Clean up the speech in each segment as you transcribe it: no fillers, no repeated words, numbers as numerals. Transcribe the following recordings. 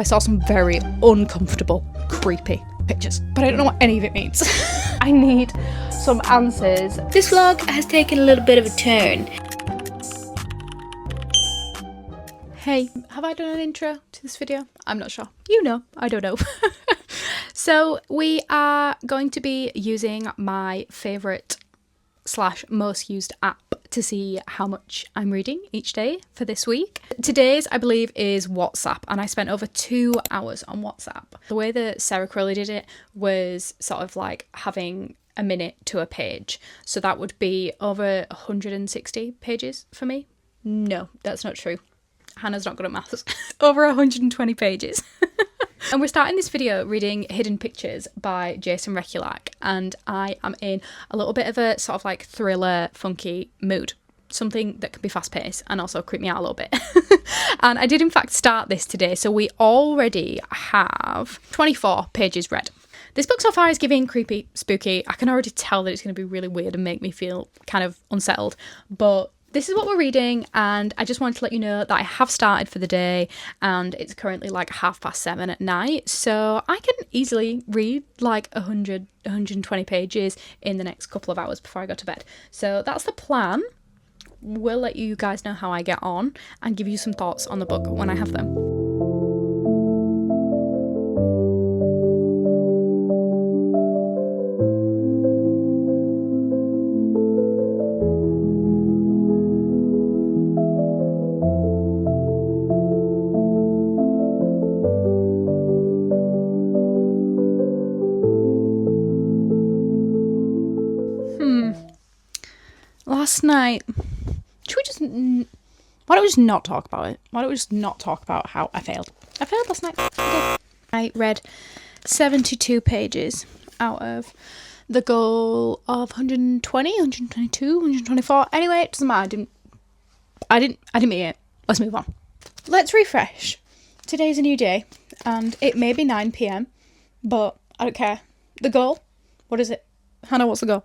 I saw some very uncomfortable, creepy pictures, but I don't know what any of it means. I need some answers. This vlog has taken a little bit of a turn. Hey, have I done an intro to this video? I'm not sure. You know, I don't know. So we are going to be using my favourite / most used app to see how much I'm reading each day for this week. Today's, I believe, is WhatsApp, and I spent over 2 hours on WhatsApp. The way that Sarah Crowley did it was sort of like having a minute to a page. So that would be over 160 pages for me. No, that's not true. Hannah's not good at maths. Over 120 pages. And we're starting this video reading Hidden Pictures by Rekulak, and I am in a little bit of a sort of like thriller, funky mood. Something that can be fast paced and also creep me out a little bit. And I did in fact start this today, so we already have 24 pages read. This book so far is giving creepy, spooky. I can already tell that it's going to be really weird and make me feel kind of unsettled, but this is what we're reading, and I just wanted to let you know that I have started for the day, and it's currently like 7:30 at night, so I can easily read like 100, 120 pages in the next couple of hours before I go to bed. So that's the plan. We'll let you guys know how I get on and give you some thoughts on the book when I have them. Last night, why don't we just not talk about it? Why don't we just not talk about how I failed? I failed last night. I read 72 pages out of the goal of 120, 122, 124. Anyway, it doesn't matter. I didn't meet it. Let's move on. Let's refresh. Today's a new day, and it may be 9 p.m, but I don't care. The goal? What is it? Hannah, what's the goal?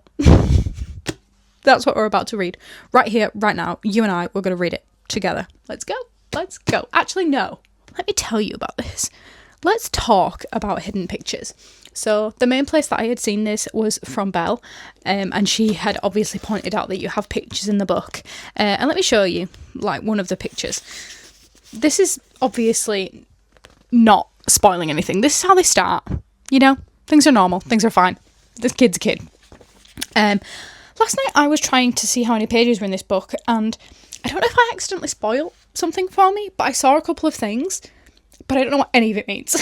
That's what we're about to read. Right here, right now, you and I, we're going to read it together. Let's go. Let's go. Actually, no. Let me tell you about this. Let's talk about Hidden Pictures. So the main place that I had seen this was from Belle, and she had obviously pointed out that you have pictures in the book. And let me show you, like, one of the pictures. This is obviously not spoiling anything. This is how they start. You know, things are normal. Things are fine. This kid's a kid. Last night I was trying to see how many pages were in this book, and I don't know if I accidentally spoiled something for me, but I saw a couple of things, but I don't know what any of it means.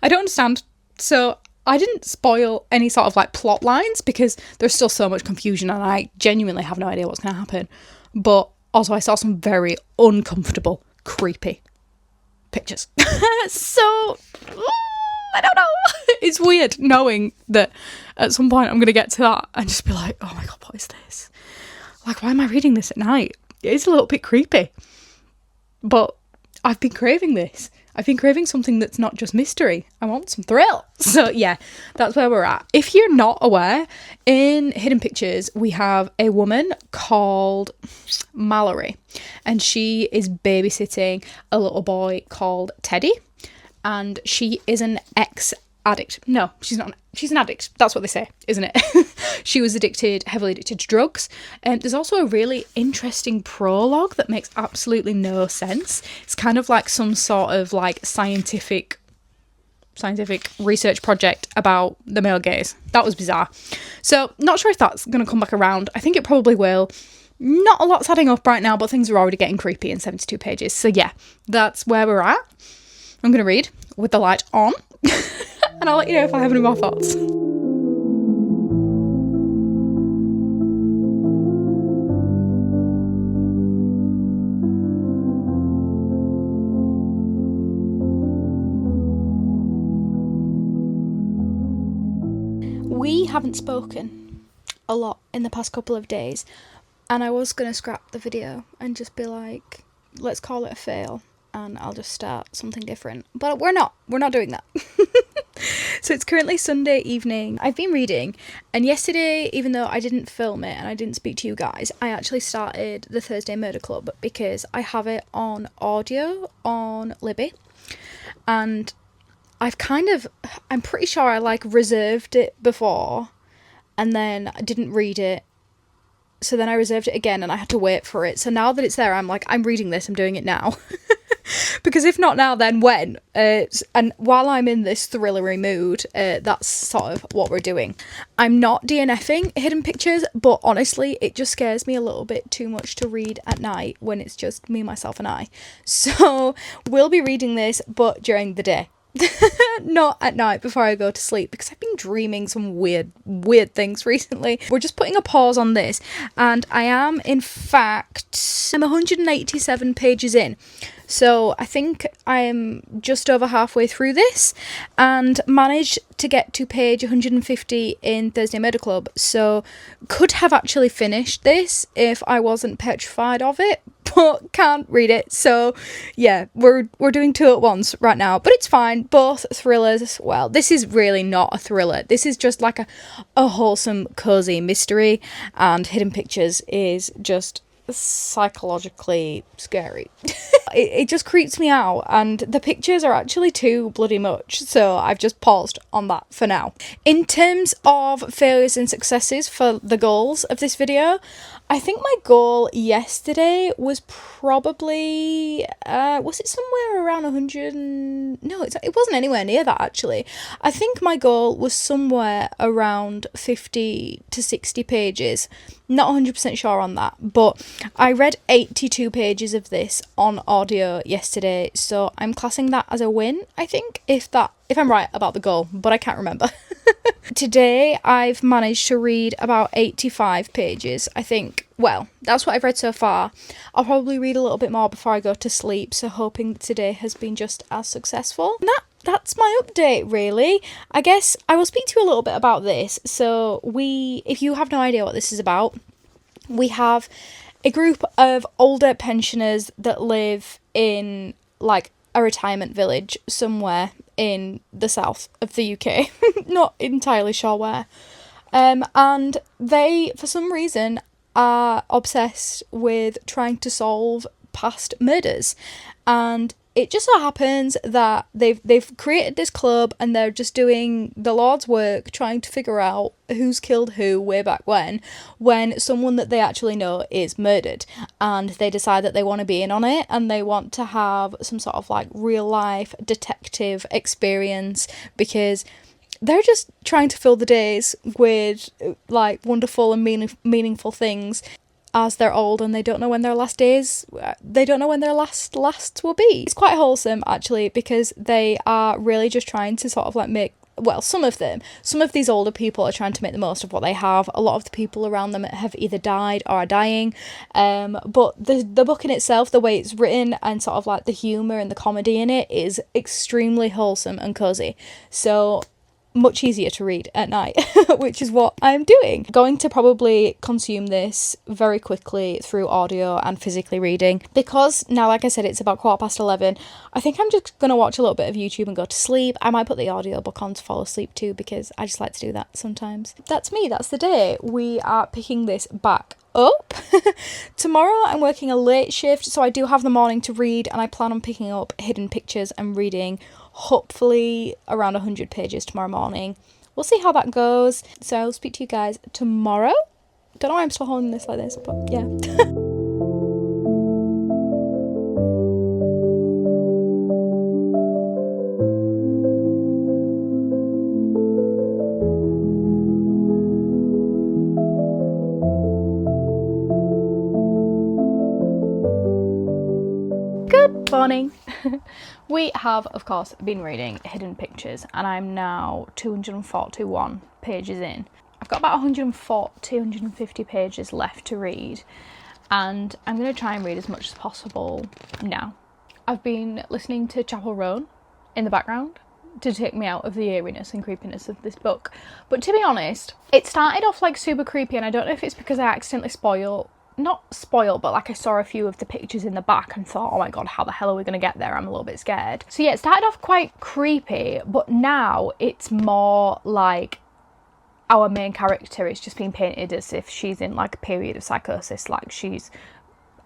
I don't understand. So I didn't spoil any sort of like plot lines because there's still so much confusion and I genuinely have no idea what's going to happen. But also I saw some very uncomfortable, creepy pictures. So I don't know. It's weird knowing that at some point I'm going to get to that and just be like, oh my God, what is this? Like, why am I reading this at night? It is a little bit creepy. But I've been craving this. I've been craving something that's not just mystery. I want some thrill. So yeah, that's where we're at. If you're not aware, in Hidden Pictures, we have a woman called Mallory, and she is babysitting a little boy called Teddy. And she is an ex-addict. No, she's not. She's an addict. That's what they say, isn't it? She was heavily addicted to drugs. There's also a really interesting prologue that makes absolutely no sense. It's kind of like some sort of like scientific research project about the male gaze. That was bizarre. So not sure if that's going to come back around. I think it probably will. Not a lot's adding up right now, but things are already getting creepy in 72 pages. So yeah, that's where we're at. I'm going to read with the light on, and I'll let you know if I have any more thoughts. We haven't spoken a lot in the past couple of days, and I was going to scrap the video and just be like, let's call it a fail. And I'll just start something different. But we're not doing that. So it's currently Sunday evening. I've been reading, and yesterday, even though I didn't film it and I didn't speak to you guys, I actually started the Thursday Murder Club because I have it on audio on Libby. and I'm pretty sure I like reserved it before and then I didn't read it. So then I reserved it again and I had to wait for it. So now that it's there, I'm like, I'm reading this, I'm doing it now. Because if not now, then when? And while I'm in this thrillery mood, that's sort of what we're doing. I'm not DNFing Hidden Pictures, but honestly, it just scares me a little bit too much to read at night when it's just me, myself, and I. So we'll be reading this, but during the day. Not at night before I go to sleep, because I've been dreaming some weird things recently. We're just putting a pause on this, and I am, in fact, I'm 187 pages in. So I think I'm just over halfway through this and managed to get to page 150 in Thursday Murder Club. So could have actually finished this if I wasn't petrified of it, but can't read it. So yeah, we're doing two at once right now, but it's fine. Both thrillers. Well, this is really not a thriller. This is just like a wholesome, cozy mystery, and Hidden Pictures is just psychologically scary. It just creeps me out, and the pictures are actually too bloody much, so I've just paused on that for now. In terms of failures and successes for the goals of this video, I think my goal yesterday was probably was it somewhere around 100 no, it wasn't anywhere near that actually. I think my goal was somewhere around 50 to 60 pages. Not 100% sure on that, but I read 82 pages of this on audio yesterday, so I'm classing that as a win, I think, if I'm right about the goal, but I can't remember. Today I've managed to read about 85 pages, I think. Well, that's what I've read so far. I'll probably read a little bit more before I go to sleep, so hoping that today has been just as successful. And that's my update, really. I guess I will speak to you a little bit about this. So if you have no idea what this is about, we have a group of older pensioners that live in like a retirement village somewhere in the south of the UK. Not entirely sure where. And they, for some reason, are obsessed with trying to solve past murders. And it just so happens that they've created this club and they're just doing the Lord's work trying to figure out who's killed who way back when someone that they actually know is murdered, and they decide that they want to be in on it and they want to have some sort of like real life detective experience, because they're just trying to fill the days with like wonderful and meaningful things as they're old, and they don't know when their last lasts will be. It's quite wholesome actually, because they are really just trying to sort of like make, well, some of these older people are trying to make the most of what they have. A lot of the people around them have either died or are dying, but the book in itself, the way it's written and sort of like the humour and the comedy in it is extremely wholesome and cozy. So much easier to read at night, which is what I'm doing. Going to probably consume this very quickly through audio and physically reading, because now, like I said, it's about 11:15. I think I'm just going to watch a little bit of YouTube and go to sleep. I might put the audiobook on to fall asleep too, because I just like to do that sometimes. That's me, that's the day. We are picking this back up. Tomorrow I'm working a late shift, so I do have the morning to read, and I plan on picking up Hidden Pictures and reading hopefully around 100 pages tomorrow morning. We'll see how that goes. So I'll speak to you guys tomorrow. Don't know why I'm still holding this like this, but yeah. Good morning. We have, of course, been reading Hidden Pictures, and I'm now 241 pages in. I've got about 250 pages left to read, and I'm going to try and read as much as possible now. I've been listening to Chapel Roan in the background to take me out of the eeriness and creepiness of this book. But to be honest, it started off like super creepy, and I don't know if it's because I accidentally but like I saw a few of the pictures in the back and thought, oh my god, how the hell are we going to get there? I'm a little bit scared. So yeah, it started off quite creepy, but now it's more like our main character is just being painted as if she's in like a period of psychosis, like she's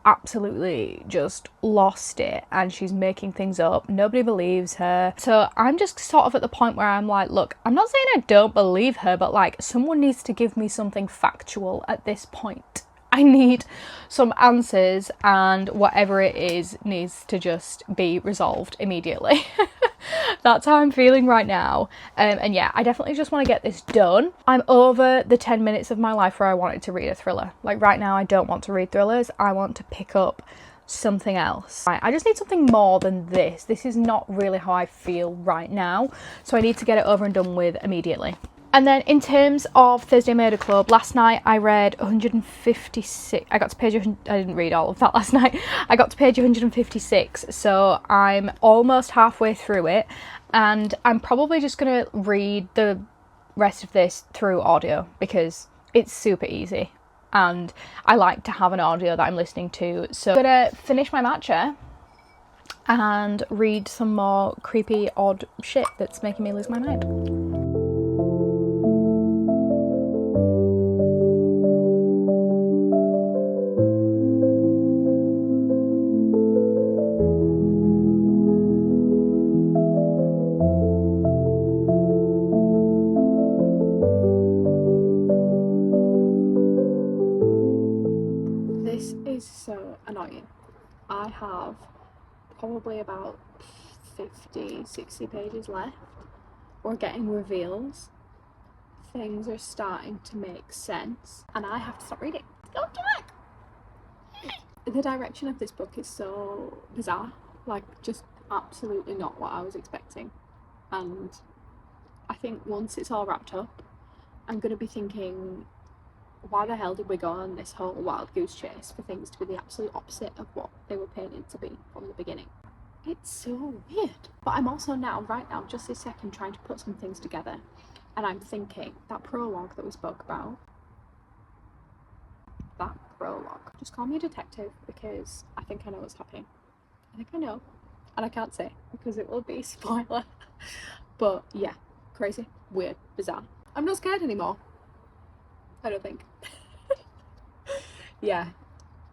absolutely just lost it and she's making things up. Nobody believes her. So I'm just sort of at the point where I'm like, look, I'm not saying I don't believe her, but like someone needs to give me something factual at this point. I need some answers, and whatever it is needs to just be resolved immediately. That's how I'm feeling right now. And yeah, I definitely just want to get this done. I'm over the 10 minutes of my life where I wanted to read a thriller. Like right now, I don't want to read thrillers. I want to pick up something else. I just need something more than this. This is not really how I feel right now. So I need to get it over and done with immediately. And then in terms of Thursday Murder Club, last night I read 156. I got to page 100, I didn't read all of that last night. I got to page 156, so I'm almost halfway through it, and I'm probably just going to read the rest of this through audio because it's super easy and I like to have an audio that I'm listening to. So I'm going to finish my matcha and read some more creepy, odd shit that's making me lose my mind. This is so annoying. I have probably about 50-60 pages left. We're getting reveals. Things are starting to make sense and I have to stop reading. Don't do it! The direction of this book is so bizarre. Like, just absolutely not what I was expecting. And I think once it's all wrapped up, I'm going to be thinking, why the hell did we go on this whole wild goose chase for things to be the absolute opposite of what they were painted to be from the beginning? It's so weird. But I'm also right now, just this second, trying to put some things together. And I'm thinking, that prologue that we spoke about, that prologue, just call me a detective because I think I know what's happening. I think I know. And I can't say because it will be a spoiler. But yeah, crazy, weird, bizarre. I'm not scared anymore. I don't think. Yeah,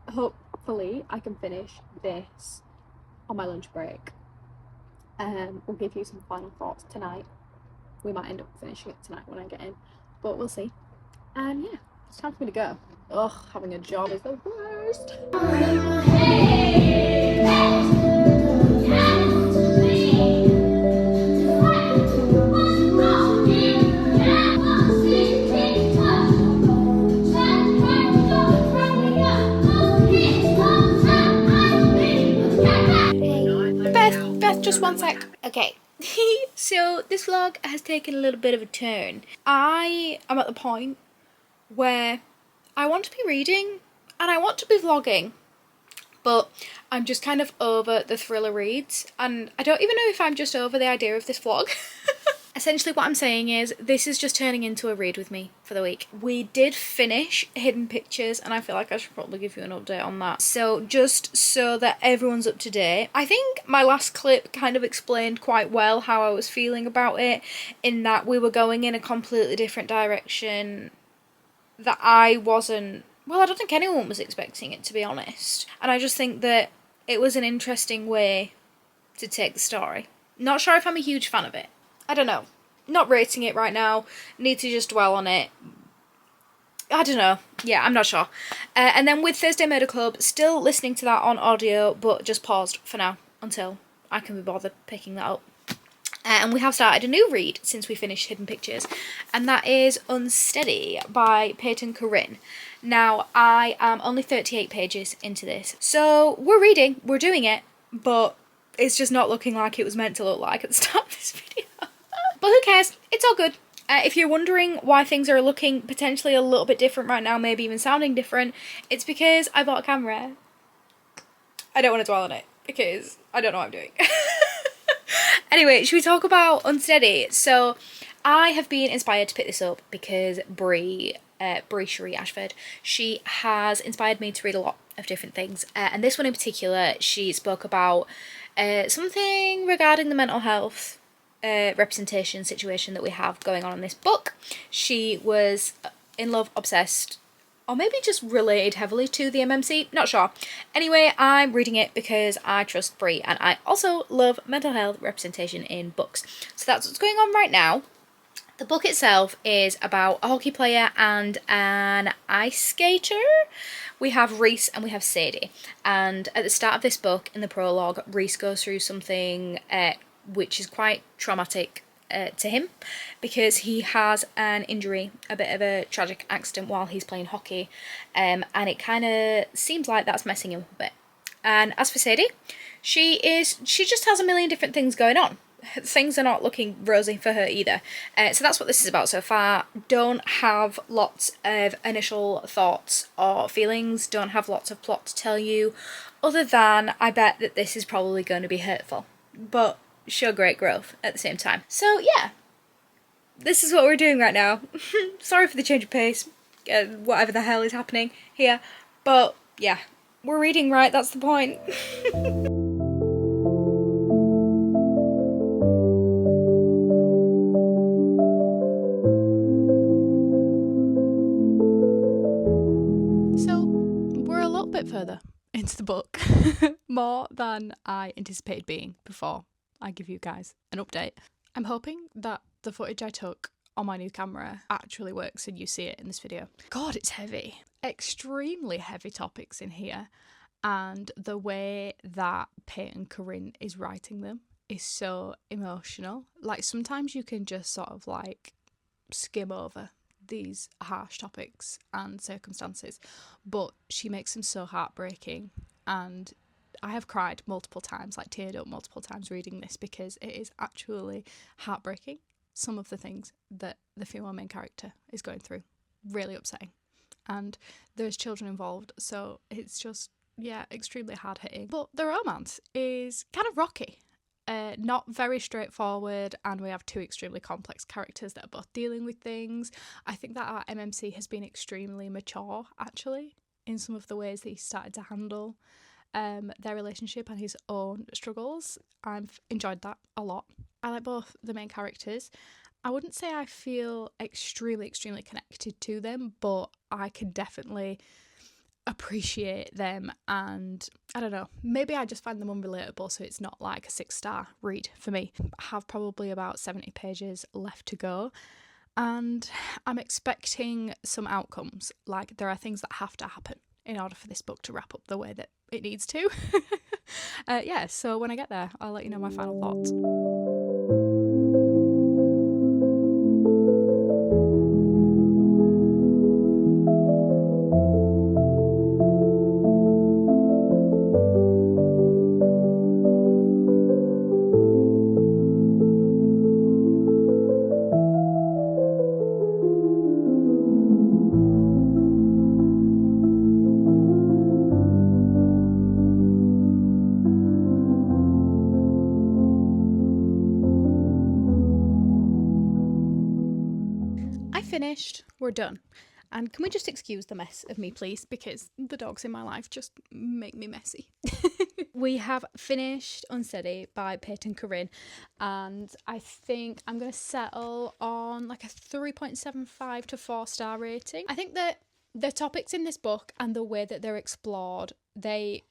hopefully I can finish this on my lunch break. We'll give you some final thoughts tonight. We might end up finishing it tonight when I get in, but we'll see. And yeah, it's time for me to go. Ugh, having a job is the worst. Beth, just one sec. Okay. So this vlog has taken a little bit of a turn. I am at the point where I want to be reading and I want to be vlogging, but I'm just kind of over the thriller reads, and I don't even know if I'm just over the idea of this vlog. Essentially what I'm saying is this is just turning into a read with me for the week. We did finish Hidden Pictures and I feel like I should probably give you an update on that. So just so that everyone's up to date, I think my last clip kind of explained quite well how I was feeling about it, in that we were going in a completely different direction that I wasn't, well, I don't think anyone was expecting it, to be honest. And I just think that it was an interesting way to take the story. Not sure if I'm a huge fan of it. I don't know. Not rating it right now. Need to just dwell on it. I don't know. Yeah, I'm not sure. And then with Thursday Murder Club, still listening to that on audio, but just paused for now until I can be bothered picking that up. And we have started a new read since we finished Hidden Pictures, and that is Unsteady by Peyton Corrine. Now, I am only 38 pages into this, so we're reading, we're doing it, but it's just not looking like it was meant to look like at the start of this video. But who cares? It's all good. If you're wondering why things are looking potentially a little bit different right now, maybe even sounding different, it's because I bought a camera. I don't want to dwell on it because I don't know what I'm doing. Anyway, should we talk about Unsteady? So I have been inspired to pick this up because Brie Cherie Ashford, she has inspired me to read a lot of different things. And this one in particular, she spoke about something regarding the mental health representation situation that we have going on in this book. She was in love, obsessed or maybe just related heavily to the MMC, not sure. Anyway, I'm reading it because I trust Brie, and I also love mental health representation in books. So that's what's going on right now. The book itself is about a hockey player and an ice skater. We have Reese and we have Sadie. And at the start of this book, in the prologue, Reese goes through something which is quite traumatic to him, because he has an injury, a bit of a tragic accident while he's playing hockey, and it kind of seems like that's messing him up a bit. And as for Sadie, she just has a million different things going on. Things are not looking rosy for her either. So that's what this is about so far. Don't have lots of initial thoughts or feelings, don't have lots of plot to tell you, other than I bet that this is probably going to be hurtful, but show great growth at the same time. So yeah, this is what we're doing right now. Sorry for the change of pace, whatever the hell is happening here, but yeah, we're reading, right? That's the point. Further into the book, more than I anticipated being before I give you guys an update. I'm hoping that the footage I took on my new camera actually works and you see it in this video. God, it's heavy. Extremely heavy topics in here, and the way that Peyton Corrine is writing them is so emotional. Like, sometimes you can just sort of like skim over these harsh topics and circumstances, but she makes them so heartbreaking, and I have cried multiple times, like teared up multiple times reading this, because it is actually heartbreaking, some of the things that the female main character is going through. Really upsetting, and there's children involved, so it's just, yeah, extremely hard hitting. But the romance is kind of rocky. Not very straightforward, and we have two extremely complex characters that are both dealing with things. I think that our MMC has been extremely mature, actually, in some of the ways that he started to handle their relationship and his own struggles. I've enjoyed that a lot. I like both the main characters. I wouldn't say I feel extremely connected to them, but I can definitely appreciate them, and I don't know, maybe I just find them unrelatable, so it's not like a 6-star read for me. I have probably about 70 pages left to go, and I'm expecting some outcomes. Like, there are things that have to happen in order for this book to wrap up the way that it needs to. Yeah, so when I get there, I'll let you know my final thoughts. Finished, we're done. And can we just excuse the mess of me, please, because the dogs in my life just make me messy. We have finished Unsteady by Peyton Corrine, and I think I'm going to settle on like a 3.75 to 4-star rating. I think that the topics in this book and the way that they're explored, they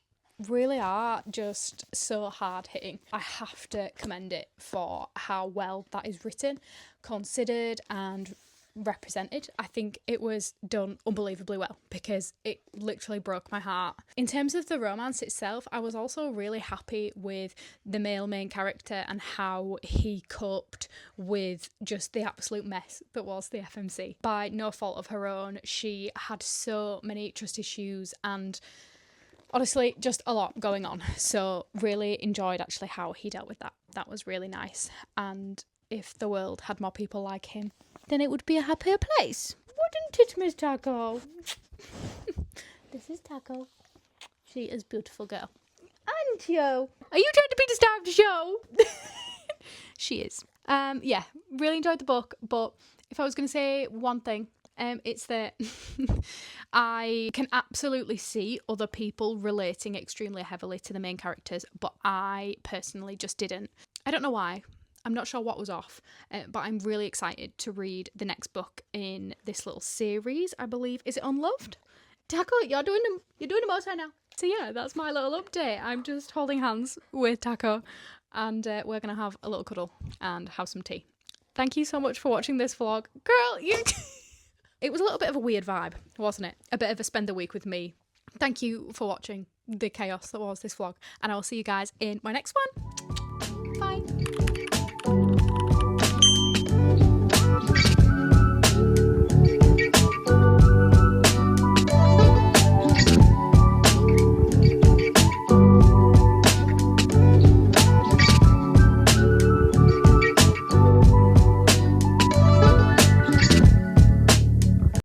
really are just so hard hitting. I have to commend it for how well that is written, considered, and represented. I think it was done unbelievably well, because it literally broke my heart. In terms of the romance itself, I was also really happy with the male main character and how he coped with just the absolute mess that was the FMC. By no fault of her own, she had so many trust issues and honestly just a lot going on. So really enjoyed actually how he dealt with that. That was really nice. And if the world had more people like him, then it would be a happier place. Wouldn't it, Miss Taco? This is Taco. She is a beautiful girl. Aren't you? Are you trying to be the star of the show? She is. Yeah, really enjoyed the book, but if I was going to say one thing, it's that I can absolutely see other people relating extremely heavily to the main characters, but I personally just didn't. I don't know why. I'm not sure what was off, but I'm really excited to read the next book in this little series, I believe. Is it Unloved? Taco, you're doing the most right now. So yeah, that's my little update. I'm just holding hands with Taco, and we're going to have a little cuddle and have some tea. Thank you so much for watching this vlog. Girl, you... It was a little bit of a weird vibe, wasn't it? A bit of a spend the week with me. Thank you for watching the chaos that was this vlog, and I will see you guys in my next one. Bye.